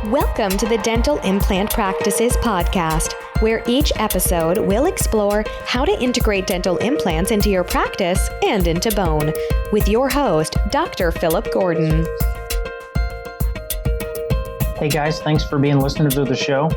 Welcome to the Dental Implant Practices Podcast, where each episode will explore how to integrate dental implants into your practice and into bone, with your host, Dr. Philip Gordon. Hey guys, thanks for being listeners of the show.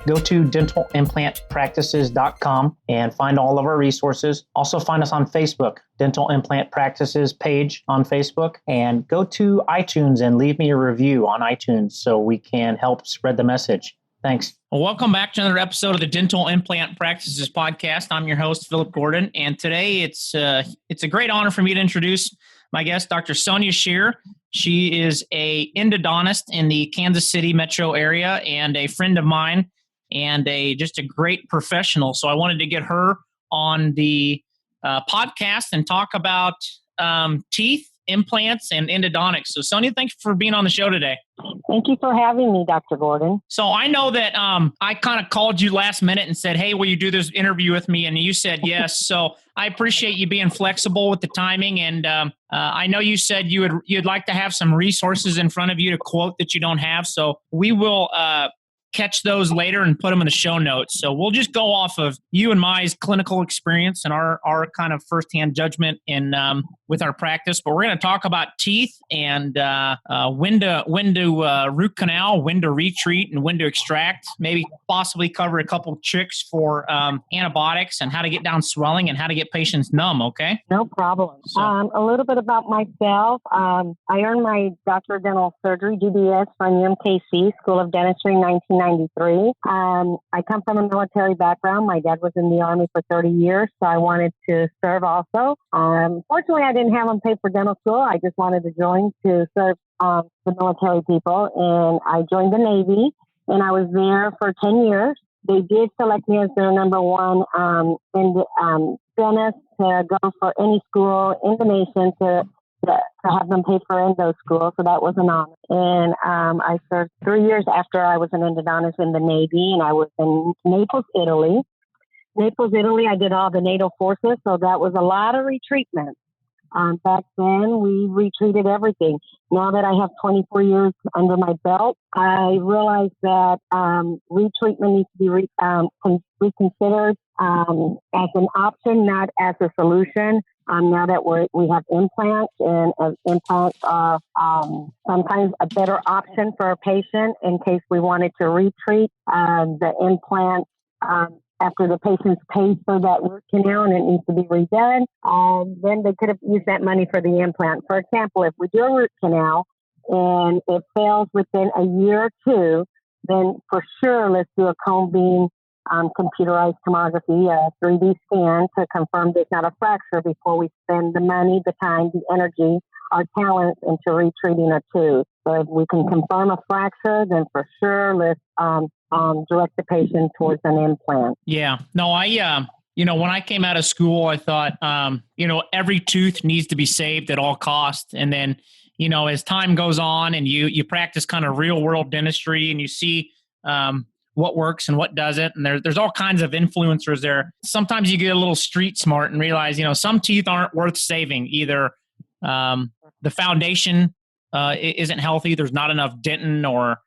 Go to dentalimplantpractices.com and find all of our resources. Also find us on Facebook, Dental Implant Practices page on Facebook, and go to iTunes and leave me a review on iTunes so we can help spread the message. Thanks. Well, welcome back to another episode of the Dental Implant Practices Podcast. I'm your host, Philip Gordon, and today it's a great honor for me to introduce my guest, Dr. Sonia Scheerer. She is an endodontist in the Kansas City metro area and a friend of mine, and just a great professional. So I wanted to get her on the podcast and talk about teeth, implants, and endodontics. So Sonia, thanks for being on the show today. Thank you for having me, Dr. Gordon. So I know that I kind of called you last minute and said, hey, will you do this interview with me? And you said yes. So I appreciate you being flexible with the timing. And I know you said you'd like to have some resources in front of you to quote that you don't have. So we will catch those later and put them in the show notes. So we'll just go off of you and my clinical experience and our kind of firsthand judgment in with our practice. But we're going to talk about teeth and when to root canal, when to retreat, and when to extract. Maybe possibly cover a couple tricks for antibiotics and how to get down swelling and how to get patients numb. Okay? No problem. So, a little bit about myself. I earned my Doctorate of Dental Surgery, DDS, from UMKC School of Dentistry in 1993. I come from a military background. My dad was in the Army for 30 years, so I wanted to serve also. Fortunately, I didn't have them pay for dental school. I just wanted to join to serve the military people, and I joined the Navy, and I was there for 10 years. They did select me as their number one dentist to go for any school in the nation to have them pay for endo school, so that was an honor. And I served 3 years after I was an endodontist in the Navy, and I was in Naples, Italy. I did all the NATO forces, so that was a lot of retreatment. Back then, we retreated everything. Now that I have 24 years under my belt, I realized that retreatment needs to be reconsidered as an option, not as a solution. Now that we have implants, and implants are sometimes a better option for a patient in case we wanted to retreat the implant after the patient's paid for that root canal and it needs to be redone. Then they could have used that money for the implant. For example, if we do a root canal and it fails within a year or two, then for sure let's do a cone beam computerized tomography, a 3D scan to confirm there's not a fracture before we spend the money, the time, the energy, our talents into retreating a tooth. So if we can confirm a fracture, then for sure let's direct the patient towards an implant. Yeah. No, when I came out of school, I thought, every tooth needs to be saved at all costs. And then, as time goes on and you practice kind of real world dentistry and you see what works and what doesn't. And there's all kinds of influencers there. Sometimes you get a little street smart and realize, some teeth aren't worth saving. Either the foundation isn't healthy, there's not enough dentin or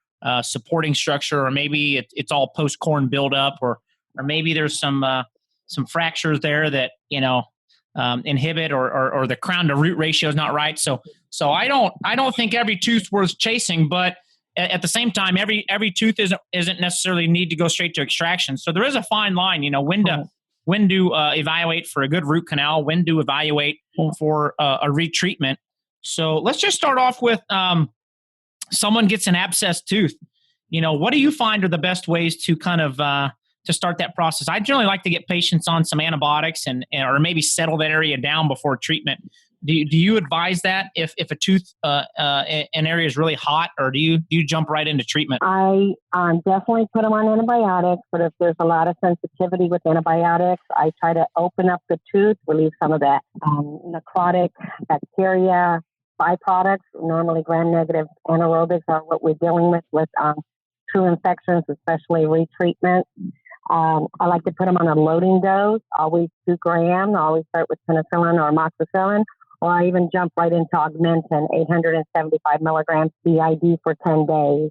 supporting structure, or maybe it's all post-corn buildup, or maybe there's some fractures there that inhibit, or the crown to root ratio is not right. So I don't think every tooth worth chasing, but at the same time, every tooth isn't necessarily need to go straight to extraction. So there is a fine line, when to evaluate for a good root canal, when to evaluate for a retreatment. So let's just start off with someone gets an abscessed tooth. What do you find are the best ways to kind of to start that process? I generally like to get patients on some antibiotics or maybe settle that area down before treatment. Do you advise that if a tooth an area is really hot, or do you jump right into treatment? I definitely put them on antibiotics, but if there's a lot of sensitivity with antibiotics, I try to open up the tooth, relieve some of that necrotic bacteria byproducts. Normally gram-negative anaerobics are what we're dealing with true infections, especially retreatment. I like to put them on a loading dose, always 2 grams. I always start with penicillin or amoxicillin, or I even jump right into Augmentin, 875 milligrams BID for 10 days.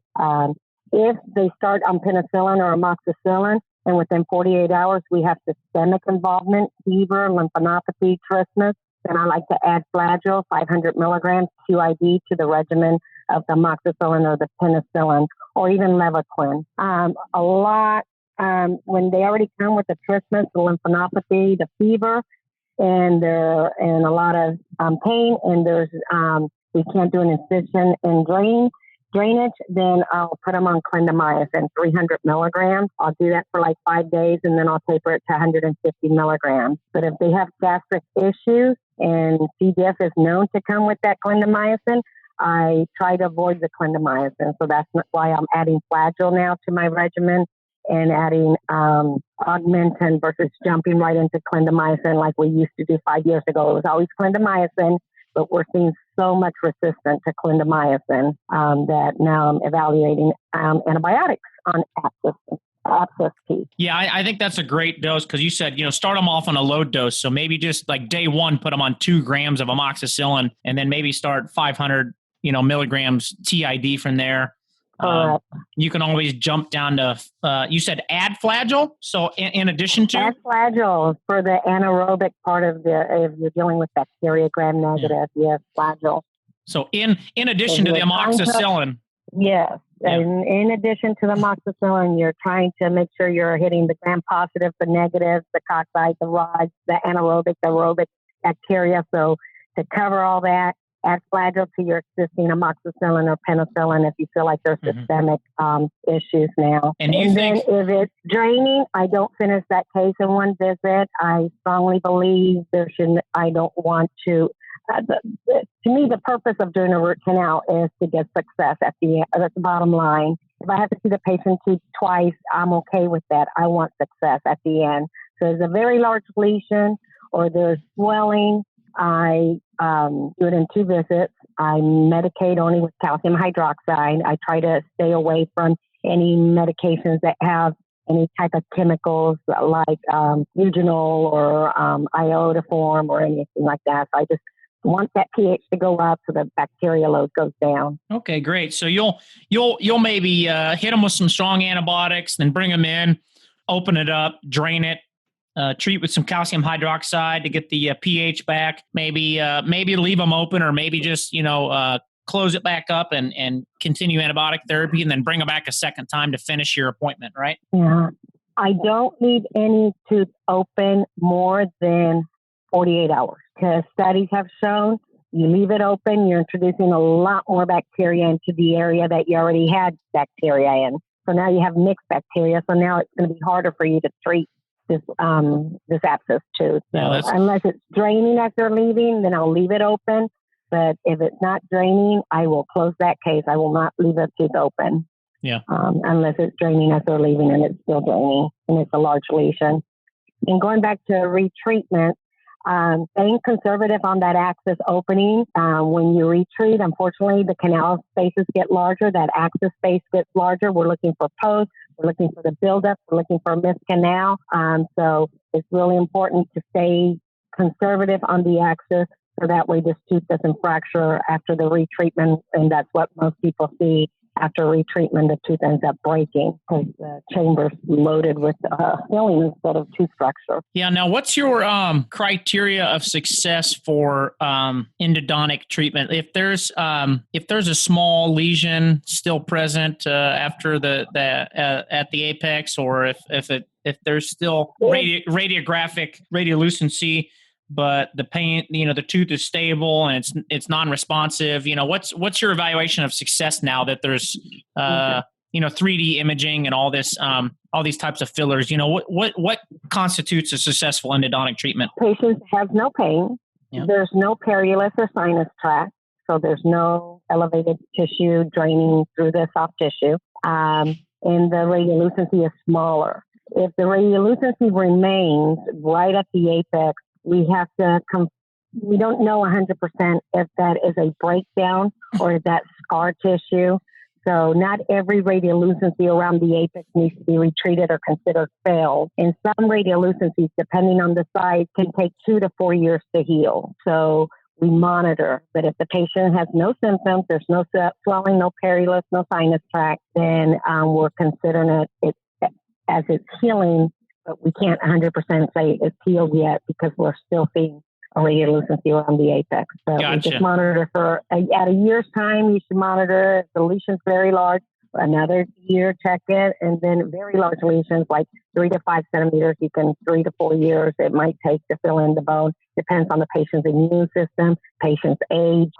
if they start on penicillin or amoxicillin, and within 48 hours we have systemic involvement, fever, lymphadenopathy, trismus, then I like to add Flagyl, 500 milligrams QID to the regimen of the amoxicillin or the penicillin, or even Levaquin. A lot, when they already come with the trismus, the lymphadenopathy, the fever, and a lot of pain, and there's we can't do an incision and drainage, then I'll put them on clindamycin, 300 milligrams. I'll do that for like 5 days, and then I'll taper it to 150 milligrams. But if they have gastric issues, and CDF is known to come with that clindamycin, I try to avoid the clindamycin. So that's why I'm adding Flagyl now to my regimen, and adding augmentin versus jumping right into clindamycin like we used to do 5 years ago. It was always clindamycin, but we're seeing so much resistance to clindamycin that now I'm evaluating antibiotics on abscess teeth. Yeah, I think that's a great dose, because you said, start them off on a low dose. So maybe just like day one, put them on 2 grams of amoxicillin, and then maybe start 500 milligrams TID from there. You can always jump down to, you said add Flagyl? So in addition to? Add Flagyl for the anaerobic part of if you're dealing with bacteria gram-negative, yes, Flagyl. So in addition to the amoxicillin. Yes. Yeah. And in addition to the amoxicillin, you're trying to make sure you're hitting the gram-positive, the negative, the cocci, the rods, the anaerobic, the aerobic bacteria. So to cover all that, add Flagyl to your existing amoxicillin or penicillin if you feel like there's systemic issues now. And then if it's draining, I don't finish that case in one visit. I strongly believe I don't want to. To me, the purpose of doing a root canal is to get success at the end. That's the bottom line. If I have to see the patient twice, I'm okay with that. I want success at the end. So there's a very large lesion or there's swelling, I do it in 2 visits. I medicate only with calcium hydroxide. I try to stay away from any medications that have any type of chemicals like eugenol or iodoform or anything like that. So I just want that pH to go up so the bacteria load goes down. Okay, great. So you'll maybe hit them with some strong antibiotics, then bring them in, open it up, drain it, treat with some calcium hydroxide to get the pH back. Maybe leave them open, or maybe just close it back up and continue antibiotic therapy, and then bring them back a second time to finish your appointment. Right? Yeah. I don't leave any tooth open more than 48 hours. Because studies have shown you leave it open, you're introducing a lot more bacteria into the area that you already had bacteria in. So now you have mixed bacteria. So now it's going to be harder for you to treat this abscess tooth. So unless it's draining as they're leaving, then I'll leave it open. But if it's not draining, I will close that case. I will not leave a tooth open. Yeah. Unless it's draining as they're leaving and it's still draining and it's a large lesion. And going back to retreatment, staying conservative on that access opening. When you retreat, unfortunately, the canal spaces get larger. That access space gets larger. We're looking for post. We're looking for the buildup. We're looking for a missed canal. So it's really important to stay conservative on the access so that way this tooth doesn't fracture after the retreatment. And that's what most people see. After retreatment, the tooth ends up breaking because the chamber's loaded with filling instead of tooth structure. Yeah. Now, what's your criteria of success for endodontic treatment? If there's a small lesion still present after at the apex, or if there's still radiographic radiolucency, but the pain, the tooth is stable and it's non-responsive. What's your evaluation of success now that there's 3D imaging and all these types of fillers? What constitutes a successful endodontic treatment? Patients have no pain. Yeah. There's no perulus or sinus tract, so there's no elevated tissue draining through the soft tissue, and the radiolucency is smaller. If the radiolucency remains right at the apex, we have to we don't know 100% if that is a breakdown or if that's scar tissue. So not every radiolucency around the apex needs to be retreated or considered failed. And some radiolucencies, depending on the size, can take 2 to 4 years to heal. So we monitor. But if the patient has no symptoms, there's no swelling, no perilous, no sinus tract, then we're considering it as it's healing, but we can't 100% say it's healed yet because we're still seeing a radiolucency around the apex. But Gotcha. we just monitor at a year's time. You should monitor if the lesion's very large. Another year, check it, and then very large lesions, like 3 to 5 centimeters, you can 3 to 4 years it might take to fill in the bone. Depends on the patient's immune system, patient's age,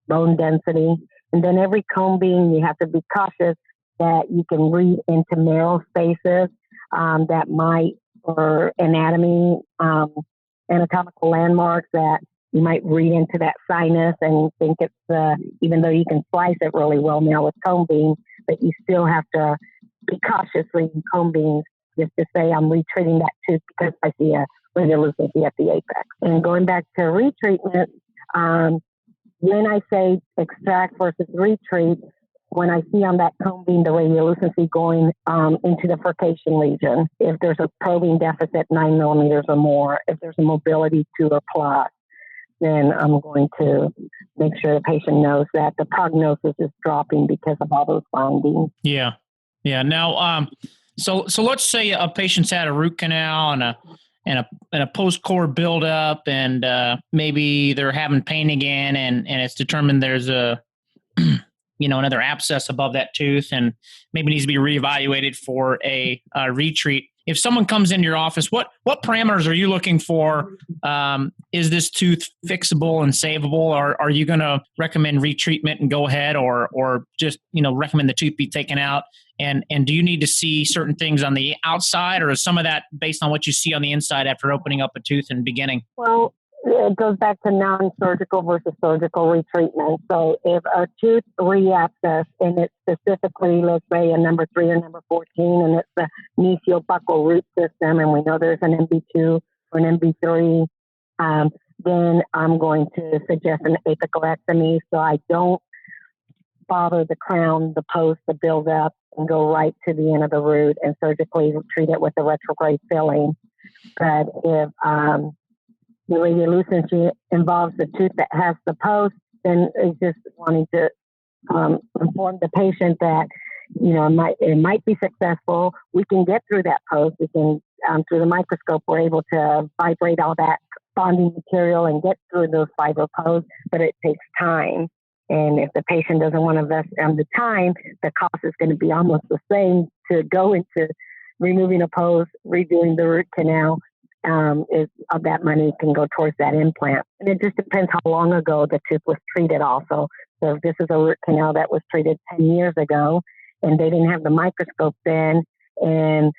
bone density. And then every cone beam, you have to be cautious that you can read into narrow spaces that might, or anatomy, anatomical landmarks that you might read into that sinus and think it's, even though you can slice it really well now with cone beam, but you still have to be cautious reading cone beams just to say I'm retreating that tooth because I see a radiolucency at the apex. And going back to retreatment, when I say extract versus retreat, when I see on that cone beam the radiolucency going into the furcation region, if there's a probing deficit 9 millimeters or more, if there's a mobility 2 or plus, then I'm going to make sure the patient knows that the prognosis is dropping because of all those findings. Yeah. Now, so let's say a patient's had a root canal and a post-core buildup, and maybe they're having pain again, and it's determined there's a another abscess above that tooth, and maybe needs to be reevaluated for a retreat. If someone comes into your office, what parameters are you looking for? Is this tooth fixable and savable, or are you going to recommend retreatment and go ahead, or just recommend the tooth be taken out? And do you need to see certain things on the outside, or is some of that based on what you see on the inside after opening up a tooth and beginning? Well, it goes back to non-surgical versus surgical retreatment. So if a tooth reabscess and it's specifically, let's say, a number 3 or number 14, and it's the mesial-buccal root system, and we know there's an MB2 or an MB3, then I'm going to suggest an apicoectomy so I don't bother the crown, the post, the build-up, and go right to the end of the root and surgically treat it with a retrograde filling. But if the radiolucency involves the tooth that has the post, then it's just wanting to inform the patient that, it might be successful. We can get through that post. We can, through the microscope, we're able to vibrate all that bonding material and get through those fiber posts, but it takes time. And if the patient doesn't want to invest the time, the cost is going to be almost the same to go into removing a post, redoing the root canal. Of that money can go towards that implant. And it just depends how long ago the tooth was treated also. So if this is a root canal that was treated 10 years ago and they didn't have the microscope then and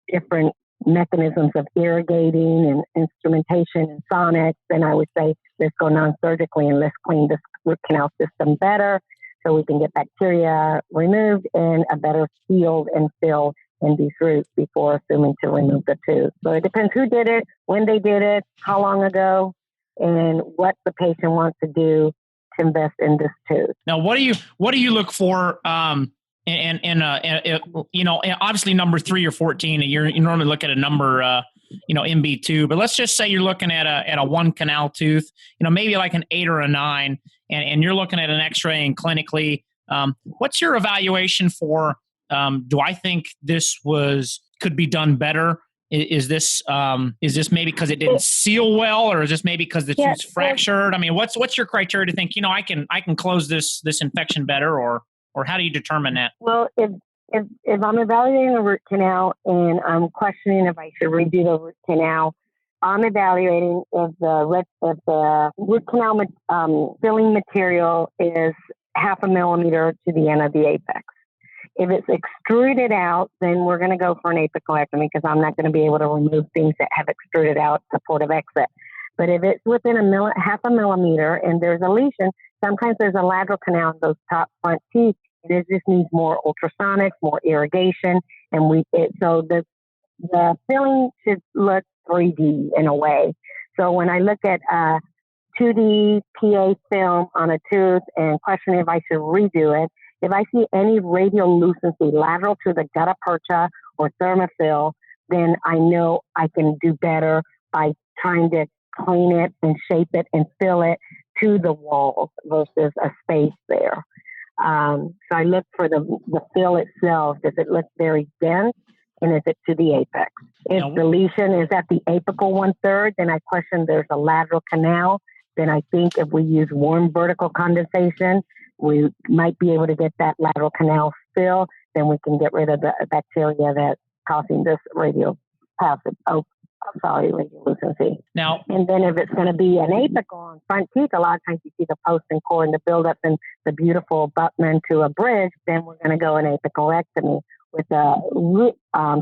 different mechanisms of irrigating and instrumentation and sonics, then I would say let's go non-surgically and let's clean this root canal system better so we can get bacteria removed and a better sealed and filled in these roots before assuming to remove the tooth. So it depends who did it, when they did it, how long ago, and what the patient wants to do to invest in this tooth. Now, what do you look for? Obviously number 3 or 14, you normally look at a number, MB2, but let's just say you're looking at a 1 canal tooth, maybe like an 8 or a 9, and you're looking at an X-ray and clinically, what's your evaluation for? Do I think this could be done better? Is this maybe because it didn't seal well, or is this maybe because the tooth's fractured? I mean, what's your criteria to think, I can close this infection better, or how do you determine that? Well, if I'm evaluating a root canal and I'm questioning if I should redo the root canal, I'm evaluating if the root canal filling material is 0.5 millimeter to the end of the apex. If it's extruded out, then we're going to go for an apicoectomy because I'm not going to be able to remove things that have extruded out supportive exit. But if it's within 0.5 millimeter and there's a lesion, sometimes there's a lateral canal in those top front teeth, and it just needs more ultrasonics, more irrigation, so the filling should look 3D in a way. So when I look at 2D PA film on a tooth and question if I should redo it, if I see any radiolucency lateral to the gutta percha or thermophil, then I know I can do better by trying to clean it and shape it and fill it to the walls versus a space there. So I look for the fill itself. Does it look very dense? And is it to the apex? If the lesion is at the apical 1/3, then I question there's a lateral canal. Then I think if we use warm vertical condensation, we might be able to get that lateral canal fill. Then we can get rid of the bacteria that's causing this radiolucency. Now, and then if it's going to be an apical on front teeth, a lot of times you see the post and core and the buildup and the beautiful abutment to a bridge, then we're going to go an apicalectomy. With a root,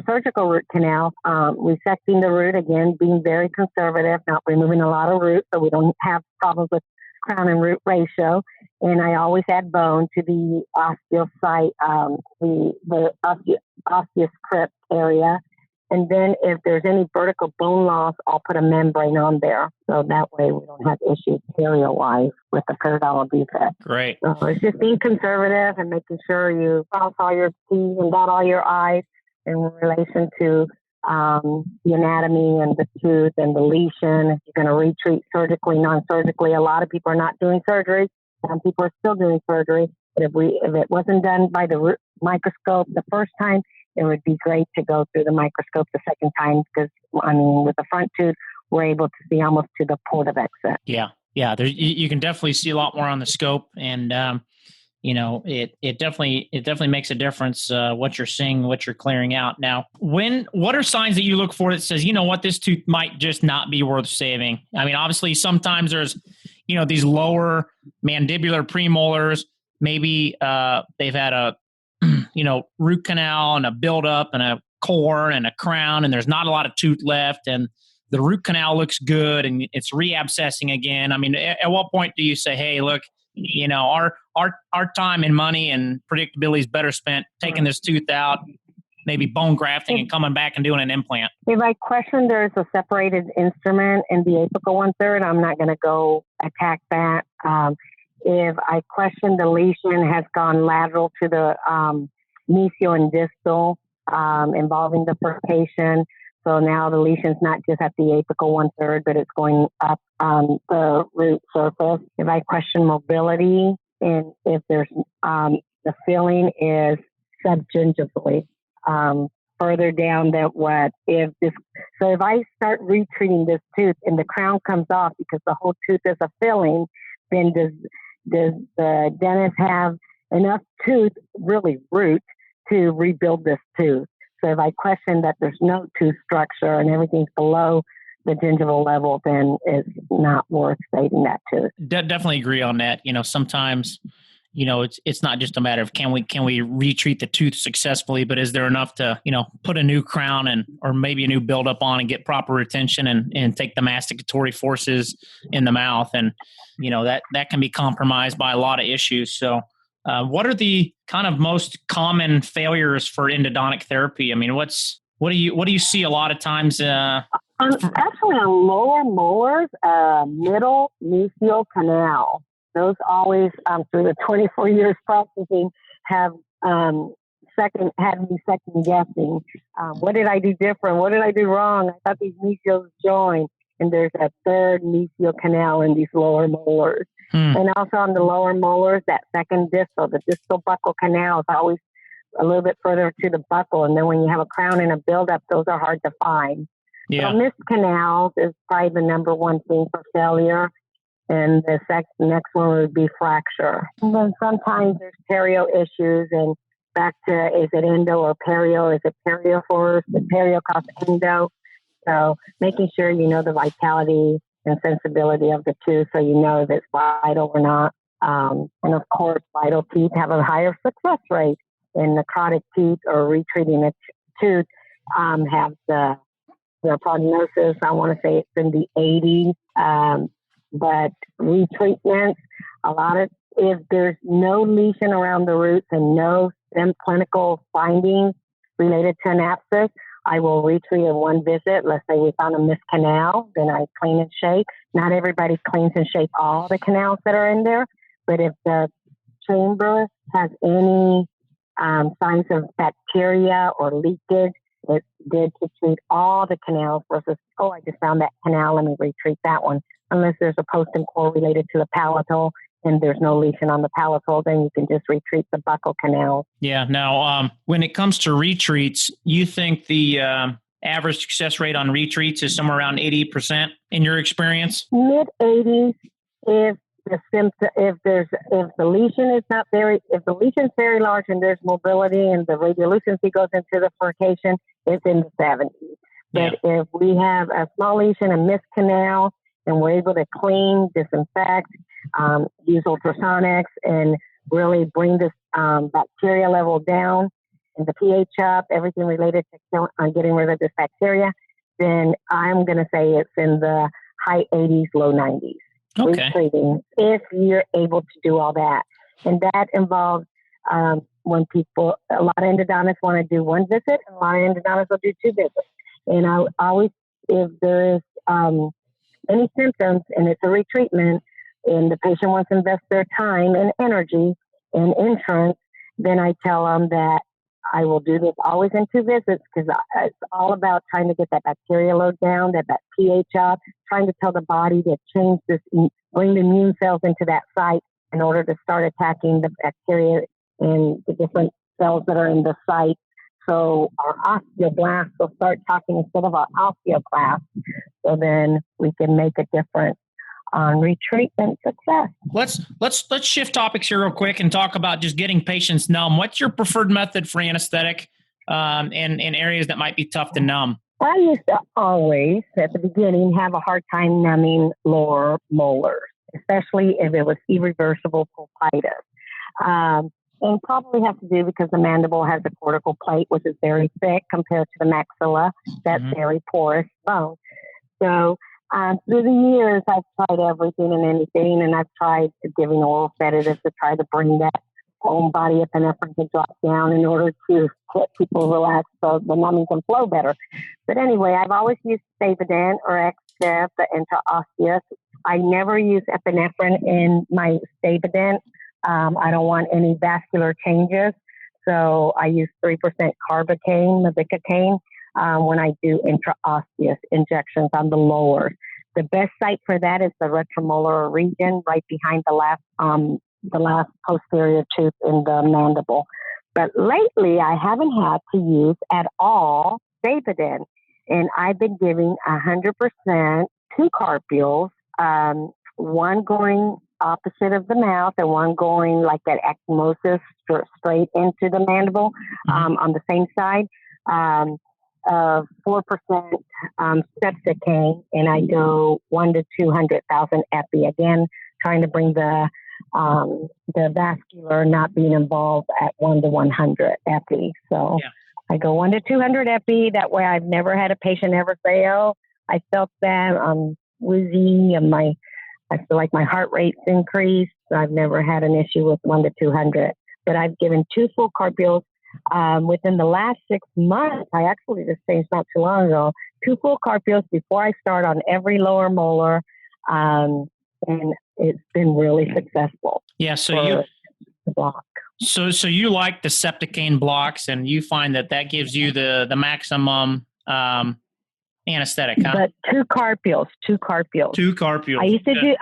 surgical root canal, resecting the root, again, being very conservative, not removing a lot of root so we don't have problems with crown and root ratio. And I always add bone to the osteocyte, the osseous crypt area. And then if there's any vertical bone loss, I'll put a membrane on there. So that way we don't have issues perio-wise with the periodontal defect. Great. So it's just being conservative and making sure you cross all your T's and dot all your I's in relation to the anatomy and the tooth and the lesion. If you're going to retreat surgically, non-surgically, a lot of people are not doing surgery. Some people are still doing surgery. But if it wasn't done by the microscope the first time, it would be great to go through the microscope the second time because, with the front tooth, we're able to see almost to the port of exit. Yeah. You can definitely see a lot more on the scope, and it definitely makes a difference what you're seeing, what you're clearing out. Now, what are signs that you look for that says, you know what, this tooth might just not be worth saving? I mean, obviously, sometimes there's, these lower mandibular premolars. Maybe they've had a root canal and a buildup and a core and a crown, and there's not a lot of tooth left, and the root canal looks good and it's reabscessing again. I mean, at what point do you say, hey, look, our time and money and predictability is better spent taking this tooth out, maybe bone grafting and coming back and doing an implant? If I question there's a separated instrument in the apical 1/3, I'm not going to go attack that. If I question the lesion has gone lateral to the mesial and distal, involving the furcation, so now the lesion's not just at the apical 1/3, but it's going up the root surface. If I question mobility, and if there's the filling is subgingivally further down than what if I start retreating this tooth and the crown comes off because the whole tooth is a filling, then does the dentist have enough tooth, really root, to rebuild this tooth? So if I question that there's no tooth structure and everything's below the gingival level, then it's not worth saving that tooth. Definitely agree on that. Sometimes, it's not just a matter of can we retreat the tooth successfully, but is there enough to, put a new crown or maybe a new buildup on and get proper retention and take the masticatory forces in the mouth. And, that can be compromised by a lot of issues. So what are the kind of most common failures for endodontic therapy? I mean, what do you see a lot of times? Actually, on lower molars, middle mesial canal. Those always, through the 24 years practicing, have had me second guessing. What did I do different? What did I do wrong? I thought these mesials joined, and there's a third mesial canal in these lower molars. And also on the lower molars, that second distal, the distal buccal canal is always a little bit further to the buccal. And then when you have a crown and a buildup, those are hard to find. Yeah. So missed canals is probably the number one thing for failure. And the next one would be fracture. And then sometimes there's perio issues, and back to, is it endo or perio? Is it perio first? The perio cause endo. So making sure you know the vitality and sensibility of the tooth so you know if it's vital or not. And of course, vital teeth have a higher success rate. And necrotic teeth or retreating a tooth have the prognosis, I want to say it's in the 80s. But retreatments, if there's no lesion around the roots and no clinical findings related to an abscess, I will retreat in one visit. Let's say we found a missed canal, then I clean and shape. Not everybody cleans and shape all the canals that are in there, but if the chamber has any signs of bacteria or leakage, It's good to treat all the canals versus, oh, I just found that canal, let me retreat that one. Unless there's a post and core related to the palatal and there's no lesion on the palatal, then you can just retreat the buccal canal. Yeah. Now, when it comes to retreats, you think the average success rate on retreats is somewhere around 80% in your experience? Mid 80s, if the lesion is if the lesion is very large and there's mobility and the radiolucency goes into the furcation, it's in the 70s. But if we have a small lesion, a missed canal, and we're able to clean, disinfect, use ultrasonics, and really bring this bacteria level down and the pH up, everything related to getting rid of this bacteria, then I'm going to say it's in the high 80s, low 90s. Okay. Retreating, if you're able to do all that. And that involves when people, a lot of endodontists want to do one visit, and a lot of endodontists will do two visits. And I always, if there is any symptoms and it's a retreatment and the patient wants to invest their time and energy and insurance, then I tell them that I will do this always in two visits because it's all about trying to get that bacteria load down, that pH up, trying to tell the body to change this, bring the immune cells into that site in order to start attacking the bacteria and the different cells that are in the site. So our osteoblasts will start talking instead of our osteoclasts. So then we can make a difference on retreatment success. Let's shift topics here real quick and talk about just getting patients numb. What's your preferred method for anesthetic in areas that might be tough to numb? I used to always, at the beginning, have a hard time numbing lower molars, especially if it was irreversible pulpitis. And probably has to do because the mandible has a cortical plate, which is very thick compared to the maxilla, that's very porous bone. So through the years, I've tried everything and anything, and I've tried giving oral sedatives to try to bring that bone body epinephrine to drop down in order to get people relaxed so the numbing can flow better. But anyway, I've always used Stavadent or X-Step, the intraosseous. I never use epinephrine in my Stavadent. I don't want any vascular changes, so I use 3% carbocaine, mevicaine, when I do intraosseous injections on the lower. The best site for that is the retromolar region, right behind the last posterior tooth in the mandible. But lately, I haven't had to use at all Stavadent, and I've been giving 100% two carpules, one going opposite of the mouth and one going like that ecchymosis straight into the mandible on the same side. 4% sepsicaine, and I go 1 to 200,000 epi. Again, trying to bring the vascular not being involved at 1 to 100 epi. So I go 1 to 200 epi. That way, I've never had a patient ever say, "Oh, I felt that I'm woozy and I feel like my heart rate's increased." I've never had an issue with 1 to 200. But I've given 2 full carpules. Within the last 6 months, I actually just changed not too long ago, 2 full carpules before I start on every lower molar. And it's been really successful. Yeah. So you like the septicaine blocks, and you find that gives you the maximum anesthetic, huh? But 2 carpules. 2 carpules. I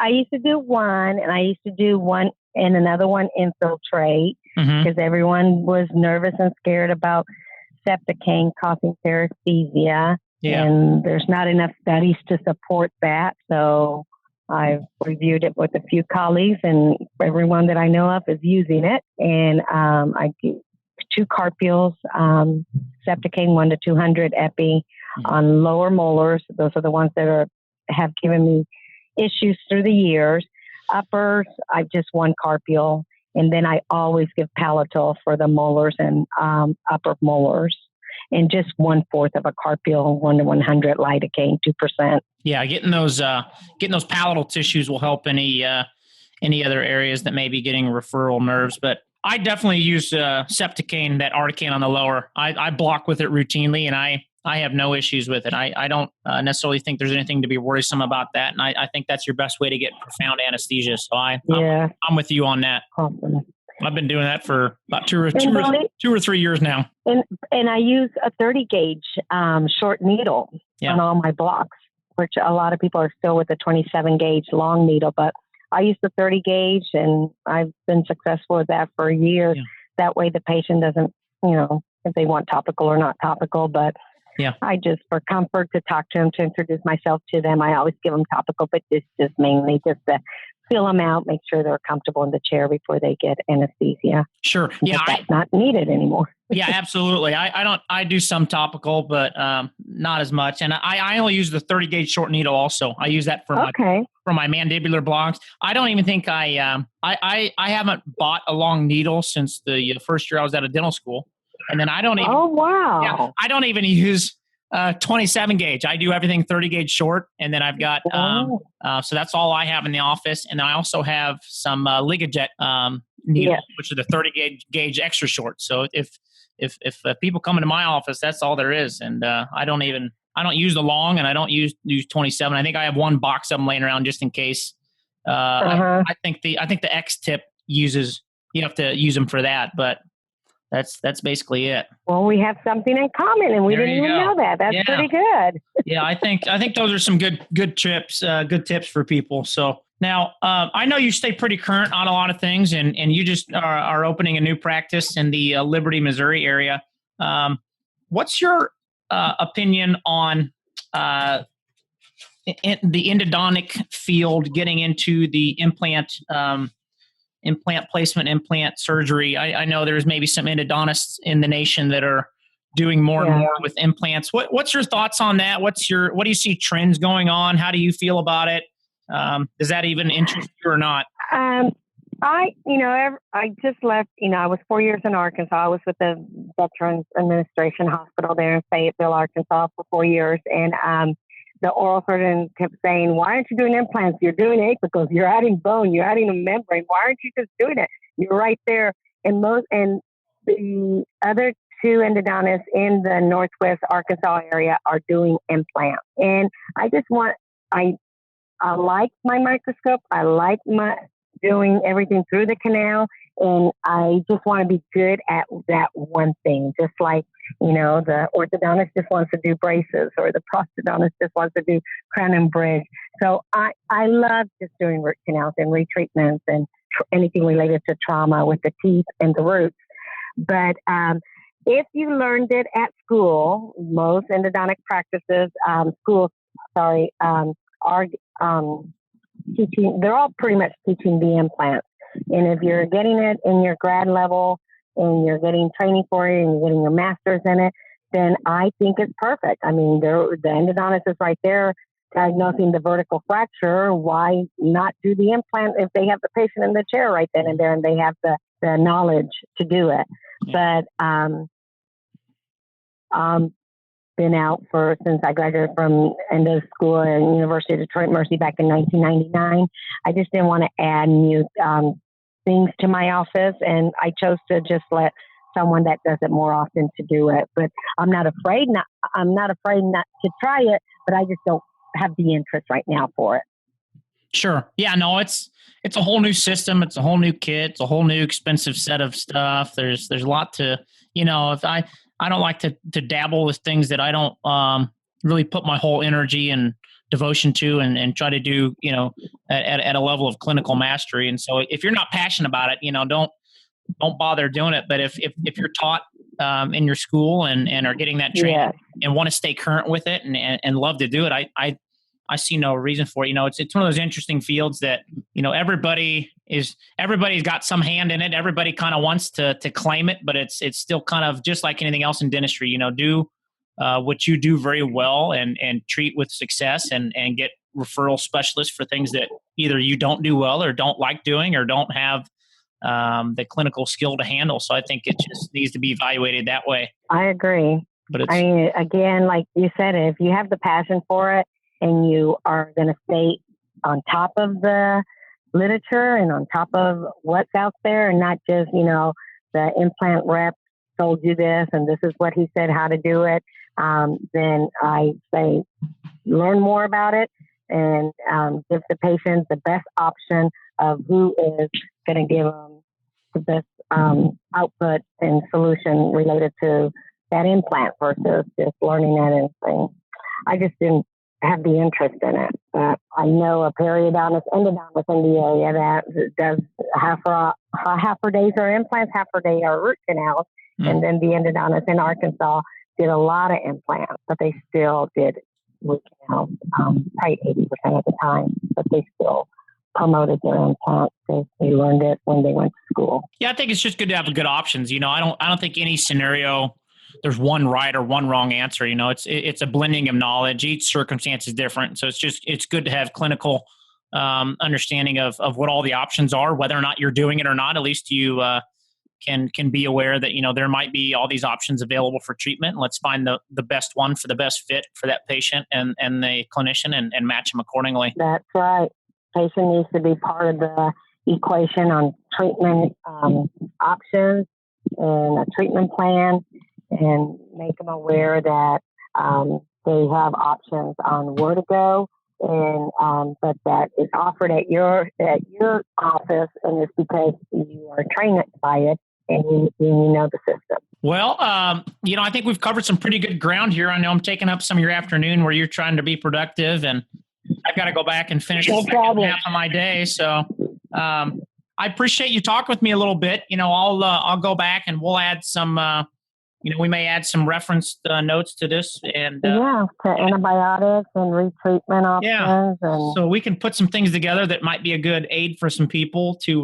used to do one, and I used to do one and another one infiltrate because everyone was nervous and scared about septicaine causing paresthesia. Yeah. And there's not enough studies to support that. So I've reviewed it with a few colleagues, and everyone that I know of is using it. And I do 2 carpules, septicaine 1 to 200 epi on lower molars. Those are the ones that have given me issues through the years. Uppers, I've just 1 carpule, and then I always give palatal for the molars and upper molars, and just 1/4 of a carpule, 1 to 100 lidocaine, 2%. Yeah, getting those palatal tissues will help any other areas that may be getting referral nerves. But I definitely use septicaine, that articaine on the lower. I block with it routinely, and I have no issues with it. I don't necessarily think there's anything to be worrisome about that. And I think that's your best way to get profound anesthesia. So I'm with you on that. Awesome. I've been doing that for about two or 3 years now. And I use a 30 gauge short needle on all my blocks, which a lot of people are still with the 27 gauge long needle, but I use the 30 gauge and I've been successful with that for years. Yeah. That way the patient doesn't, if they want topical or not topical, but I just, for comfort, to talk to them, to introduce myself to them, I always give them topical, but this is mainly just to fill them out, make sure they're comfortable in the chair before they get anesthesia. Sure. Yeah. That's not needed anymore. Yeah, absolutely. I do some topical, but not as much. And I only use the 30 gauge short needle also. I use that for my mandibular blocks. I don't even think I haven't bought a long needle since the first year I was at a dental school. And then I don't even. Oh, wow. Yeah, I don't even use 27 gauge. I do everything 30 gauge short. And then I've got, so that's all I have in the office. And then I also have some Ligajet needles, which are the 30 gauge extra short. So if people come into my office, that's all there is. And I don't use the long, and I don't use 27. I think I have one box of them laying around just in case. I think the X tip you have to use them for that, but that's basically it. Well, we have something in common, and we didn't even know that. That's pretty good. Yeah, I think those are some good tips, good tips for people. So now, I know you stay pretty current on a lot of things, and you just are opening a new practice in the Liberty, Missouri area. What's your opinion on the endodontic field getting into the implant placement, implant surgery? I know there's maybe some endodontists in the nation that are doing more and more with implants. What's your thoughts on that? what do you see trends going on? How do you feel about it? Does that even interest you or not? I just left, I was 4 years in Arkansas. I was with the Veterans Administration Hospital there in Fayetteville, Arkansas for 4 years. And, the oral surgeon kept saying, why aren't you doing implants? You're doing apicals. You're adding bone. You're adding a membrane. Why aren't you just doing it? You're right there. And the other two endodontists in the Northwest Arkansas area are doing implants. And I like my microscope. I like doing everything through the canal. And I just want to be good at that one thing. Just like, the orthodontist just wants to do braces, or the prosthodontist just wants to do crown and bridge. So I love just doing root canals and retreatments and anything related to trauma with the teeth and the roots. But if you learned it at school, most endodontic practices, are teaching, they're all pretty much teaching the implants. And if you're getting it in your grad level and you're getting training for it and you're getting your master's in it, then I think it's perfect. I mean, the endodontist is right there diagnosing the vertical fracture. Why not do the implant if they have the patient in the chair right then and there and they have the knowledge to do it? But been out since I graduated from endo school at University of Detroit Mercy back in 1999. I just didn't want to add new things to my office, and I chose to just let someone that does it more often to do it. But I'm not afraid not to try it, but I just don't have the interest right now for it. Sure. Yeah, no, it's a whole new system. It's a whole new kit. It's a whole new expensive set of stuff. There's a lot to, if I don't like to dabble with things that I don't really put my whole energy and devotion to and try to do, at a level of clinical mastery. And so if you're not passionate about it, don't bother doing it. But if you're taught in your school and are getting that training and want to stay current with it and love to do it, I see no reason for it. It's one of those interesting fields that, everybody's got some hand in it. Everybody kind of wants to claim it, but it's still kind of just like anything else in dentistry, do what you do very well and treat with success and get referral specialists for things that either you don't do well or don't like doing or don't have the clinical skill to handle. So I think it just needs to be evaluated that way. I agree. But again, like you said, if you have the passion for it and you are going to stay on top of the literature and on top of what's out there and not just, the implant rep told you this and this is what he said how to do it, then I say learn more about it and give the patient the best option of who is going to give them the best output and solution related to that implant versus just learning that anything. I just didn't have the interest in it. But I know a periodontist, endodontist in the area that does half her days are implants, half her day are root canals. And then the endodontist in Arkansas did a lot of implants, but they still did root canals, probably 80% of the time, but they still promoted their implants. They learned it when they went to school. Yeah, I think it's just good to have good options. I don't think any scenario there's one right or one wrong answer. It's a blending of knowledge. Each circumstance is different. So it's good to have clinical understanding of what all the options are, whether or not you're doing it or not. At least you can be aware that, there might be all these options available for treatment. Let's find the best one for the best fit for that patient and the clinician and match them accordingly. That's right. Patient needs to be part of the equation on treatment options and a treatment plan, and make them aware that they have options on where to go, and but that is offered at your office, and it's because you are trained by it and you know the system. Well, I think we've covered some pretty good ground here. I know I'm taking up some of your afternoon where you're trying to be productive, and I've got to go back and finish the second half of my day. So I appreciate you talking with me a little bit. I'll go back and we'll add some. We may add some reference notes to this, and to antibiotics and retreatment options. Yeah, and so we can put some things together that might be a good aid for some people to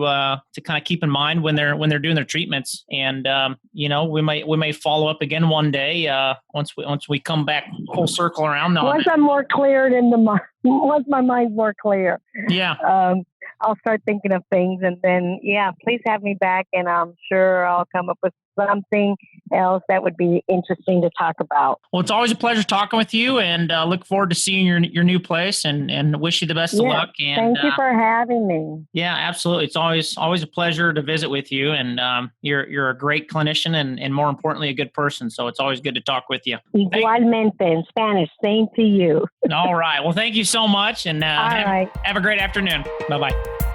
kind of keep in mind when they're doing their treatments. And we may follow up again one day once we come back full circle around. Once I'm more cleared in the mind, once my mind's more clear. Yeah. I'll start thinking of things, and then, please have me back, and I'm sure I'll come up with something else that would be interesting to talk about. Well, it's always a pleasure talking with you, and look forward to seeing your new place, and wish you the best of luck. And thank you for having me. Yeah, absolutely. It's always a pleasure to visit with you, and you're a great clinician, and more importantly, a good person. So it's always good to talk with you. Igualmente in Spanish. Same to you. All right. Well, thank you so much, and have a great afternoon. Bye-bye.